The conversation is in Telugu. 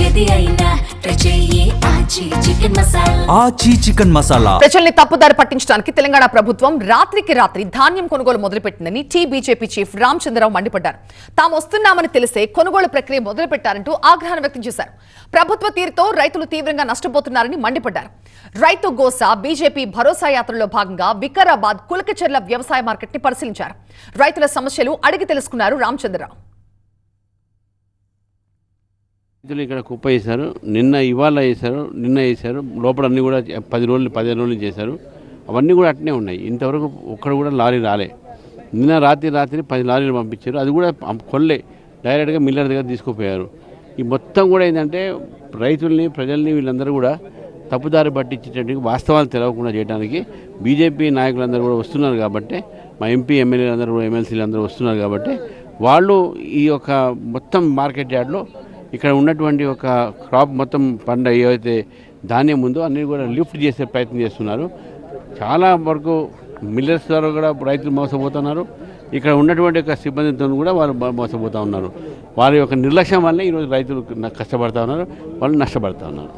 ఏది అయినా రుచి ఆచి చికెన్ మసాలా. ఆచి చికెన్ మసాలా. ప్రజల్ని తప్పుదారి పట్టించడానికి తెలంగాణ ప్రభుత్వం రాత్రికి రాత్రి ధాన్యం కొనుగోలు మొదలుపెట్టిందని బీజేపీ చీఫ్ రామచంద్రరావు మండిపడ్డారు. తాము వస్తున్నామని తెలిసే కొనుగోలు ప్రక్రియ మొదలుపెట్టారంటూ ఆగ్రహాన్ని వ్యక్తం చేశారు. ప్రభుత్వ తీరుతో రైతులు తీవ్రంగా నష్టపోతున్నారని మండిపడ్డారు. రైతు గోసా బీజేపీ భరోసా యాత్రలో భాగంగా వికారాబాద్ కులకచెర్ల వ్యవసాయ మార్కెట్ ని పరిశీలించారు. రైతుల సమస్యలు అడిగి తెలుసుకున్నారు రామచంద్రరావు. ఇక్కడ కుప్ప వేశారు, ఇవాళ వేశారు, లోపల అన్నీ కూడా 15 రోజులు చేశారు. అవన్నీ కూడా అట్నే ఉన్నాయి. ఇంతవరకు ఒక్కడ కూడా లారీ రాలే. నిన్న రాత్రి 10 లారీలు పంపించారు. అది కూడా కొల్లే డైరెక్ట్గా మిల్లర్ దగ్గర తీసుకుపోయారు. ఈ మొత్తం కూడా ఏంటంటే రైతుల్ని ప్రజల్ని వీళ్ళందరూ కూడా తప్పుదారి పట్టించేటట్టుగా వాస్తవాలు తెలవకుండా చేయడానికి బీజేపీ నాయకులందరూ కూడా వస్తున్నారు. కాబట్టి మా ఎంపీ ఎమ్మెల్యేలందరూ కూడా ఎమ్మెల్సీలు అందరూ వస్తున్నారు. కాబట్టి వాళ్ళు ఈ యొక్క మొత్తం మార్కెట్ యార్డ్లో ఇక్కడ ఉన్నటువంటి ఒక క్రాప్ మొత్తం పంట ఏవైతే ధాన్యం ఉందో అన్నీ కూడా లిఫ్ట్ చేసే ప్రయత్నం చేస్తున్నారు. చాలా వరకు మిల్లర్స్ ద్వారా కూడా రైతులు మోసపోతున్నారు. ఇక్కడ ఉన్నటువంటి ఒక సిబ్బందితో కూడా వాళ్ళు మోసపోతూ ఉన్నారు. వారి యొక్క నిర్లక్ష్యం వల్లే ఈరోజు రైతులు కష్టపడుతూ ఉన్నారు, వాళ్ళు నష్టపడుతూ ఉన్నారు.